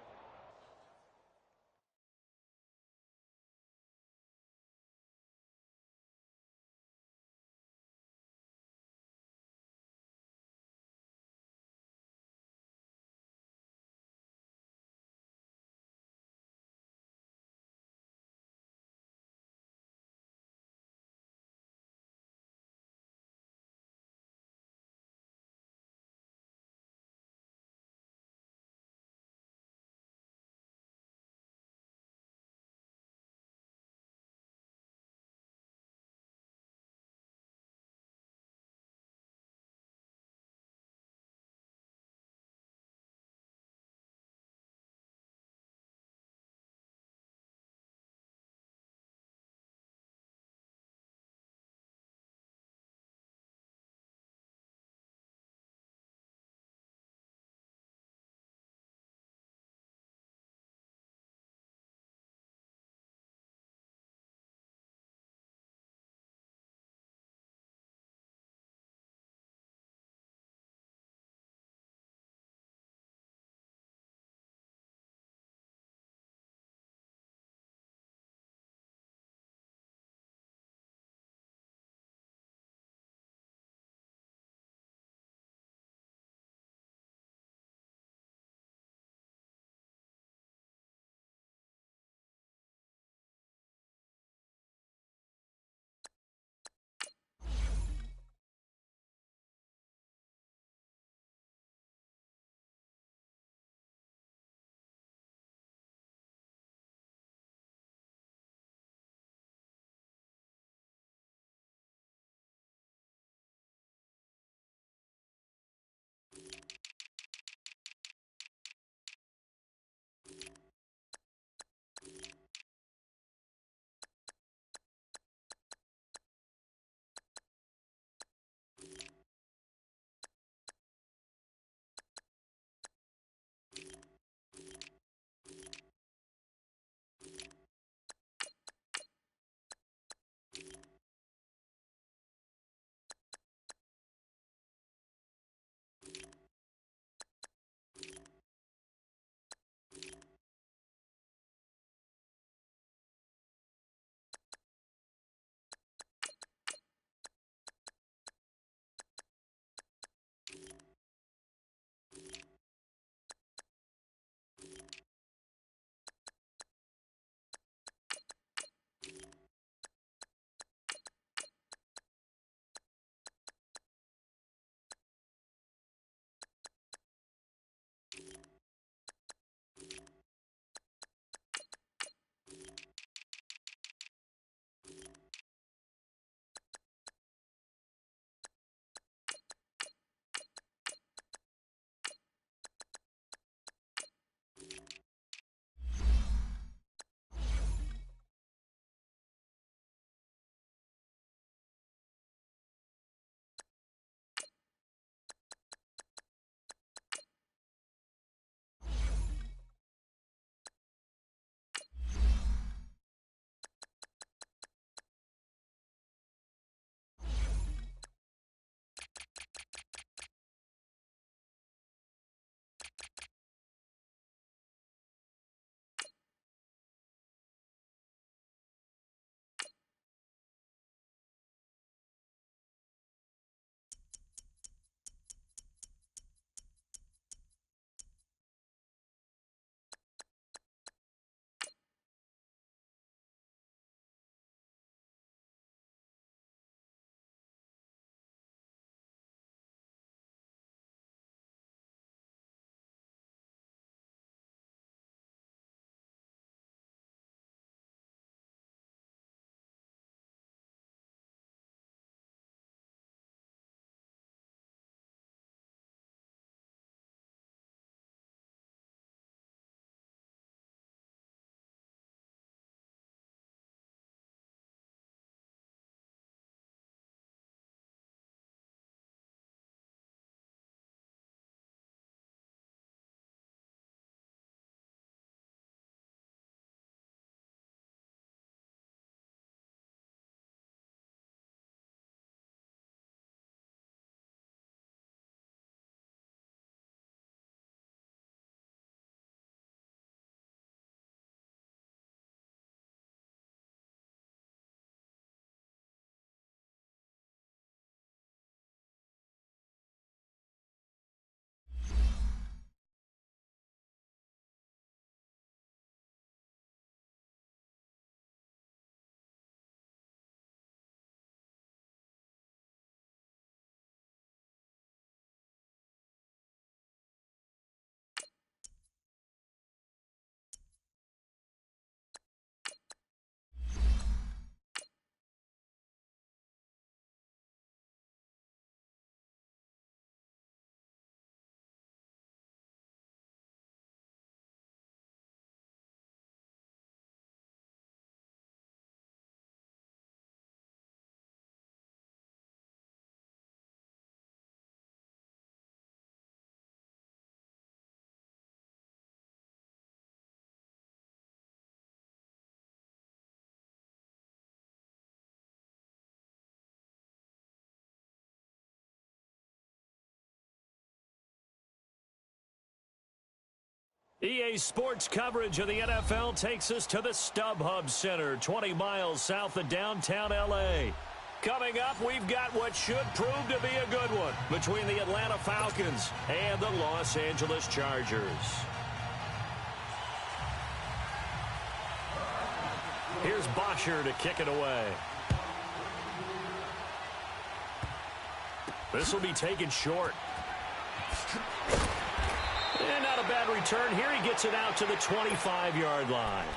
EA Sports coverage of the NFL takes us to the StubHub Center, 20 miles south of downtown L.A. Coming up, we've got what should prove to be a good one between the Atlanta Falcons and the Los Angeles Chargers. Here's Bosher to kick it away. This will be taken short. And not a bad return here. He gets it out to the 25-yard line.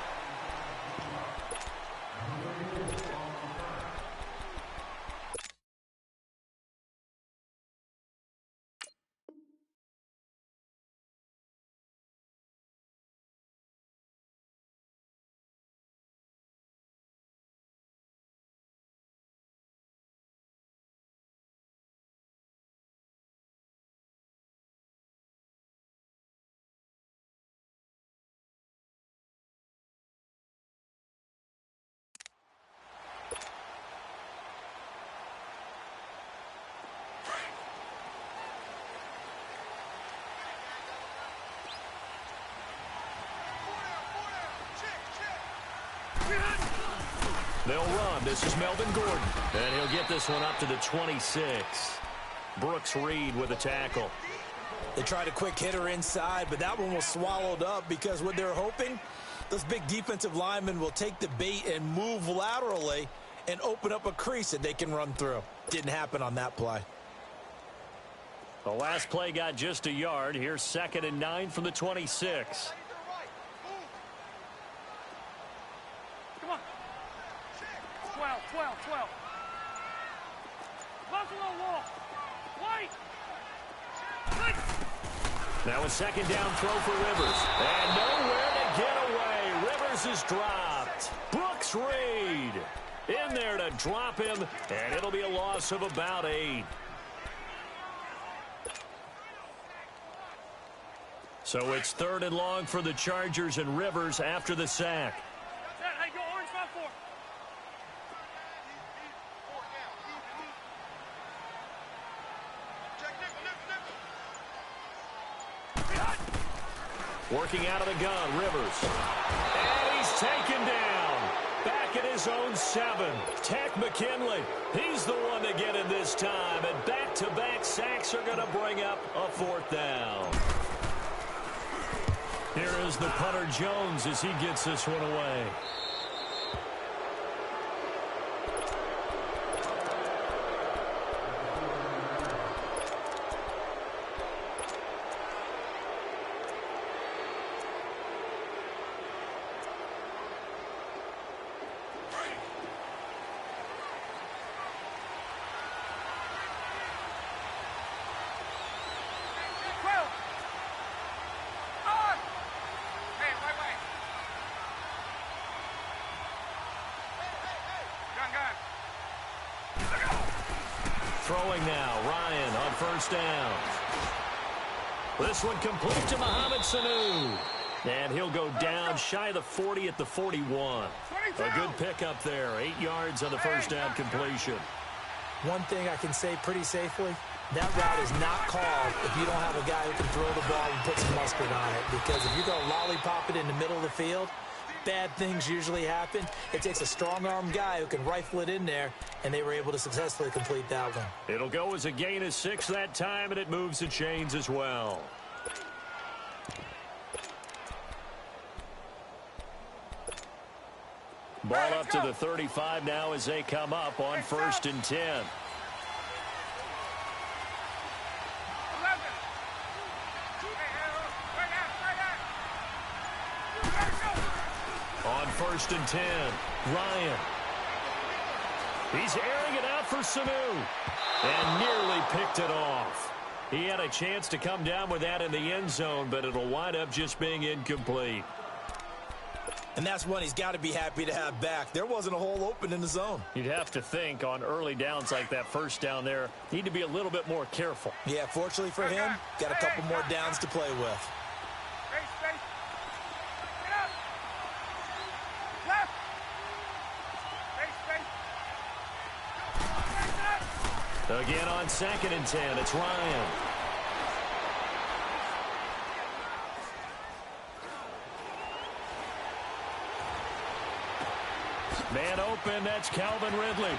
They'll run. This is Melvin Gordon. And he'll get this one up to the 26. Brooks Reed with a tackle. They tried a quick hitter inside, but that one was swallowed up because what they're hoping, those big defensive linemen will take the bait and move laterally and open up a crease that they can run through. Didn't happen on that play. The last play got just a yard. Here's 2nd and 9 from the 26. Come on. 12. Buffalo wall. White. Now a 2nd down throw for Rivers. And nowhere to get away. Rivers is dropped. Brooks Reed in there to drop him, and it'll be a loss of about 8. So it's 3rd and long for the Chargers, and Rivers after the sack. Hey, go orange 5-4. Working out of the gun, Rivers. And he's taken down. Back at his own 7. Tack McKinley. He's the one to get in this time. And back-to-back sacks are going to bring up a 4th down. Here is the punter Jones as he gets this one away. Throwing now, Ryan on 1st down. This one complete to Mohamed Sanu. And he'll go down shy of the 40 at the 41. A good pickup there, 8 yards on the 1st down completion. One thing I can say pretty safely, that route is not called if you don't have a guy who can throw the ball and put some mustard on it. Because if you're going to lollipop it in the middle of the field, bad things usually happen. It takes a strong-arm guy who can rifle it in there, and they were able to successfully complete that one. It'll go as a gain of 6 that time, and it moves the chains as well. Ball up to the 35 now as they come up on 1st and 10. 11. On 1st and 10, Ryan. He's airing it out for Sanu. And nearly picked it off. He had a chance to come down with that in the end zone, but it'll wind up just being incomplete. And that's one he's got to be happy to have back. There wasn't a hole open in the zone. You'd have to think on early downs like that 1st down there, need to be a little bit more careful. Yeah, fortunately for him, got a couple more downs to play with. Space. Get up. Left. Space. Again on 2nd and 10, it's Ryan. Man open, that's Calvin Ridley.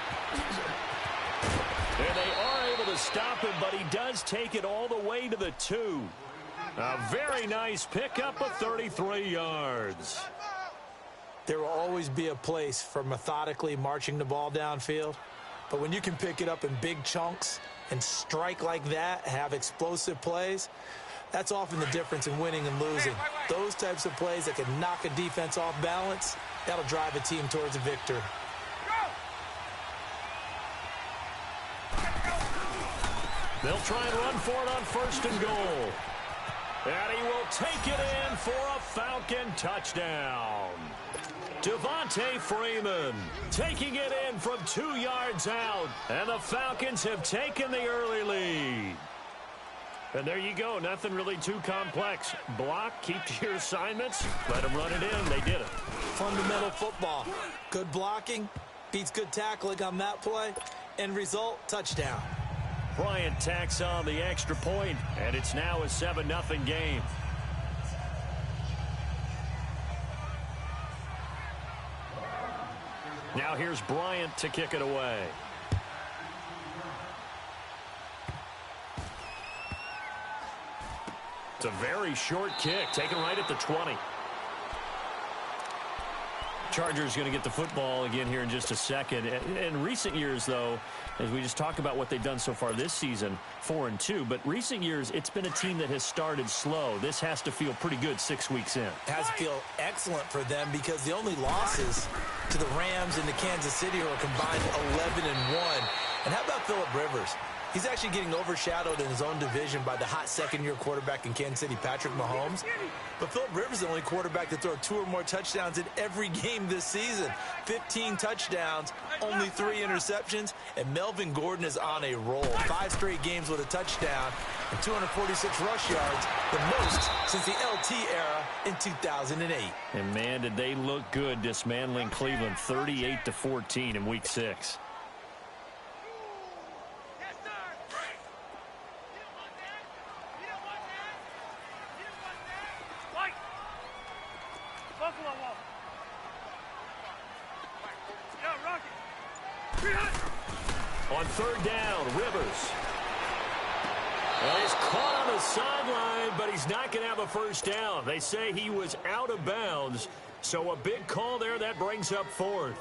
And they are able to stop him, but he does take it all the way to the 2. A very nice pickup of 33 yards. There will always be a place for methodically marching the ball downfield. But when you can pick it up in big chunks and strike like that, have explosive plays, that's often the difference in winning and losing. Those types of plays that can knock a defense off balance, that'll drive a team towards a victory. They'll try and run for it on 1st and goal. And he will take it in for a Falcon touchdown. Devontae Freeman taking it in from 2 yards out. And the Falcons have taken the early lead. And there you go. Nothing really too complex. Block, keep to your assignments, let them run it in. They did it. Fundamental football. Good blocking beats good tackling on that play. End result, touchdown. Bryant tacks on the extra point, and it's now a 7-0 game. Now here's Bryant to kick it away. It's a very short kick, taken right at the 20. Chargers going to get the football again here in just a second. In recent years, though, as we just talk about what they've done so far this season, 4-2, but recent years, it's been a team that has started slow. This has to feel pretty good 6 weeks in. It has to feel excellent for them because the only losses to the Rams and to Kansas City are combined 11-1. And how about Phillip Rivers? He's actually getting overshadowed in his own division by the hot second-year quarterback in Kansas City, Patrick Mahomes. But Phillip Rivers is the only quarterback to throw 2 or more touchdowns in every game this season. 15 touchdowns, only 3 interceptions, and Melvin Gordon is on a roll. 5 straight games with a touchdown and 246 rush yards, the most since the LT era in 2008. And, man, did they look good dismantling Cleveland 38-14 in Week 6. On 3rd down, Rivers. Well, he's caught on the sideline, but he's not going to have a 1st down. They say he was out of bounds, so a big call there that brings up 4th.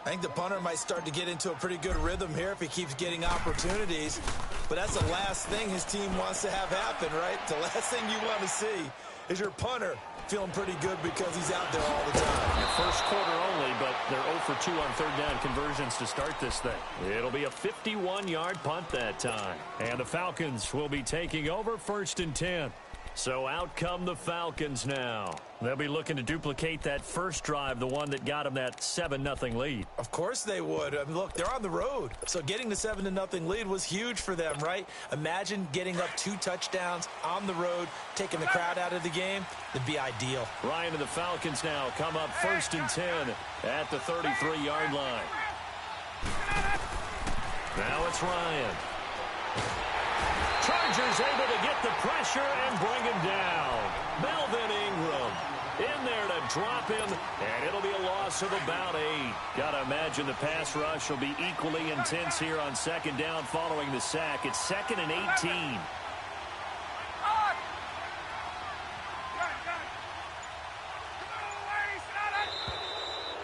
I think the punter might start to get into a pretty good rhythm here if he keeps getting opportunities. But that's the last thing his team wants to have happen, right? The last thing you want to see is your punter feeling pretty good because he's out there all the time. First quarter only, but they're 0 for 2 on 3rd down conversions to start this thing. It'll be a 51-yard punt that time. And the Falcons will be taking over 1st and 10. So out come the Falcons now. They'll be looking to duplicate that first drive, the one that got them that 7-0 lead. Of course they would. I mean, look, they're on the road. So getting the 7-0 lead was huge for them, right? Imagine getting up 2 touchdowns on the road, taking the crowd out of the game. That'd be ideal. Ryan and the Falcons now come up 1st and 10 at the 33-yard line. Now it's Ryan. Chargers able to get the pressure and bring him down. Melvin Ingram in there to drop him, and it'll be a loss of about 8. Got to imagine the pass rush will be equally intense here on 2nd down following the sack. It's 2nd and 18.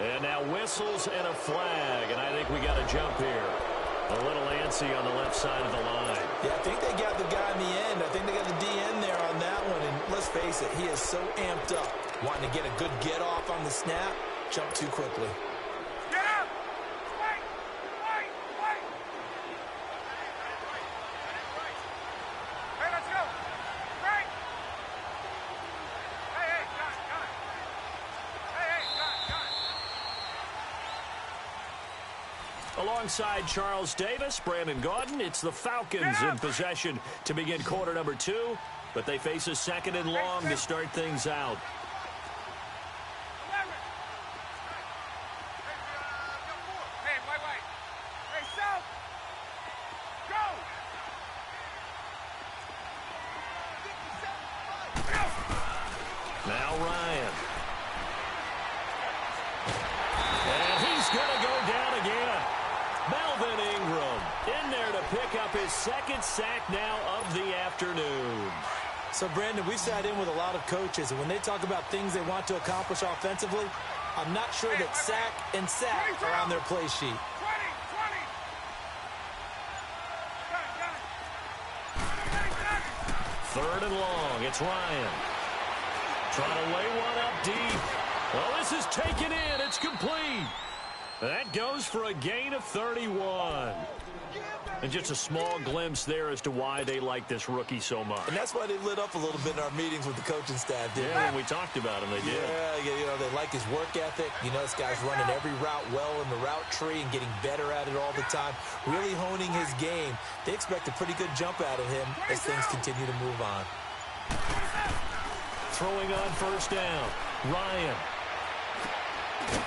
And now whistles and a flag, and I think we got a jump here. A little antsy on the left side of the line. Yeah, I think they got the guy in the end. I think they got the DN there on that one. And let's face it, he is so amped up, wanting to get a good get-off on the snap, jump too quickly. Get up! Wait! Wait! Wait! Hey, let's go! Right! Hey, got it. Hey, got it. Alongside Charles Davis, Brandon Gaudin, it's the Falcons in possession to begin quarter number 2, but they face a 2nd and long to start things out. Hey, wait. Hey, South! Go! Now Ryan. And he's Melvin Ingram in there to pick up his second sack now of the afternoon. So, Brandon, we've sat in with a lot of coaches, and when they talk about things they want to accomplish offensively, I'm not sure that sack and sack are on their play sheet. 3rd and long. It's Ryan. Trying to lay one up deep. Well, this is taken in. It's complete. That goes for a gain of 31. And just a small glimpse there as to why they like this rookie so much. And that's why they lit up a little bit in our meetings with the coaching staff, didn't they? Yeah, when we talked about him, they did. Yeah, you know, they like his work ethic. You know, this guy's running every route well in the route tree and getting better at it all the time, really honing his game. They expect a pretty good jump out of him as things continue to move on. Throwing on 1st down. Ryan.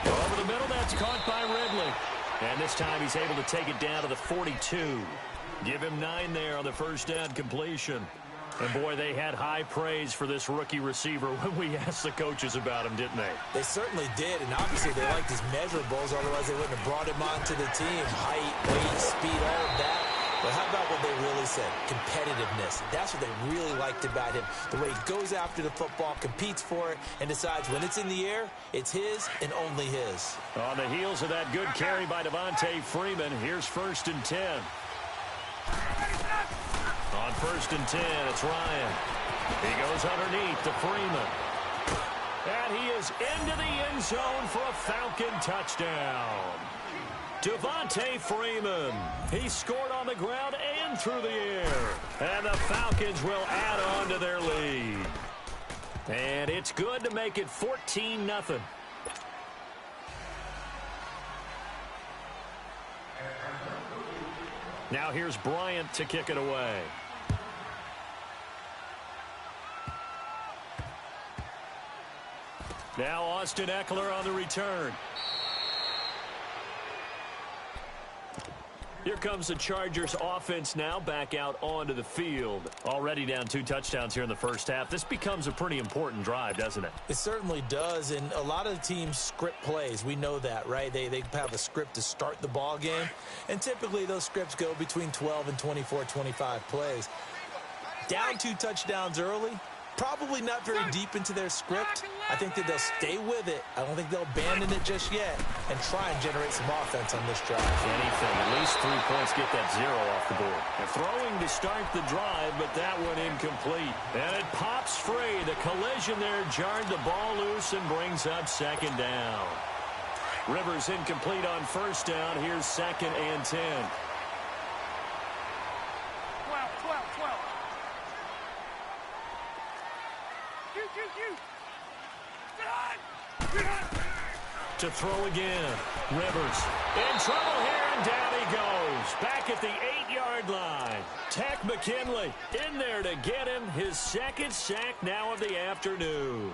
Over the middle, that's caught by Ridley. And this time he's able to take it down to the 42. Give him 9 there on the 1st down completion. And, boy, they had high praise for this rookie receiver when we asked the coaches about him, didn't they? They certainly did, and obviously they liked his measurables, otherwise they wouldn't have brought him onto the team. Height, weight, speed, all of that. But how about what they really said? Competitiveness. That's what they really liked about him. The way he goes after the football, competes for it, and decides when it's in the air, it's his and only his. On the heels of that good carry by Devontae Freeman, here's 1st and 10. On 1st and 10, it's Ryan. He goes underneath to Freeman. And he is into the end zone for a Falcon touchdown. Devontae Freeman. He scored on the ground and through the air. And the Falcons will add on to their lead. And it's good to make it 14-0. Now here's Bryant to kick it away. Now Austin Eckler on the return. Here comes the Chargers offense now back out onto the field. Already down 2 touchdowns here in the 1st half. This becomes a pretty important drive, doesn't it? It certainly does, and a lot of the teams script plays. We know that, right? They have a script to start the ball game, and typically those scripts go between 12 and 24, 25 plays. Down 2 touchdowns early, probably not very deep into their script. I think that they'll stay with it. I don't think they'll abandon it just yet and try and generate some offense on this drive. Anything, at least 3 points, get that 0 off the board. And throwing to start the drive, but that one incomplete. And it pops free. The collision there jarred the ball loose and brings up 2nd down. Rivers incomplete on 1st down. Here's 2nd and 10. 12. To throw again. Rivers in trouble here, and down he goes. Back at the 8-yard line. Takk McKinley in there to get him his 2nd sack now of the afternoon.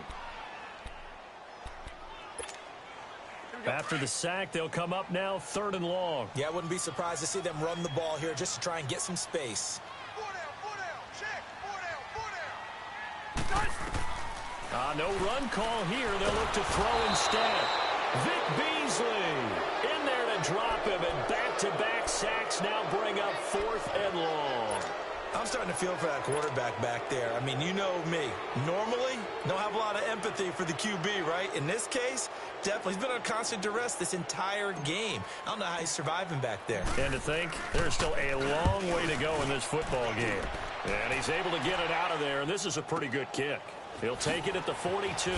After the sack, they'll come up now 3rd and long. Yeah, I wouldn't be surprised to see them run the ball here just to try and get some space. 4 down, check, 4 down. No run call here. They'll look to throw instead. Vic Beasley in there to drop him, and back-to-back sacks now bring up 4th and long. I'm starting to feel for that quarterback back there. I mean, you know me. Normally, don't have a lot of empathy for the QB, right? In this case, definitely. He's been on constant duress this entire game. I don't know how he's surviving back there. And to think, there's still a long way to go in this football game. And he's able to get it out of there, and this is a pretty good kick. He'll take it at the 42.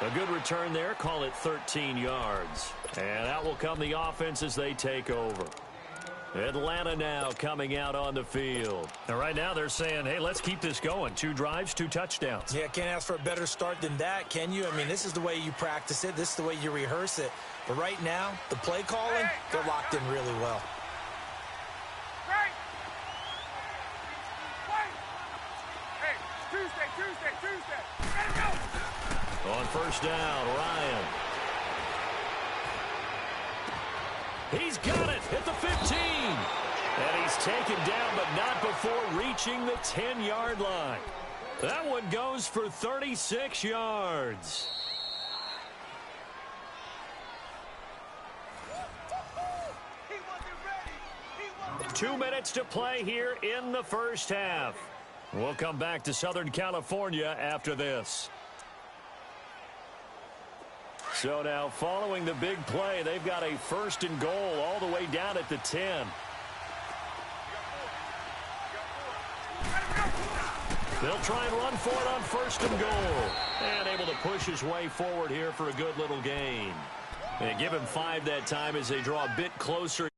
A good return there. Call it 13 yards. And that will come the offense as they take over. Atlanta now coming out on the field. And right now they're saying, hey, let's keep this going. 2 drives, 2 touchdowns. Yeah, can't ask for a better start than that, can you? I mean, this is the way you practice it. This is the way you rehearse it. But right now, the play calling, they're locked in really well. Tuesday. Let go. On 1st down, Ryan. He's got it at the 15. And he's taken down, but not before reaching the 10-yard line. That one goes for 36 yards. 2 minutes to play here in the first half. We'll come back to Southern California after this. So now following the big play, they've got a first and goal all the way down at the 10. They'll try and run for it on first and goal. And able to push his way forward here for a good little gain. And give him 5 that time as they draw a bit closer.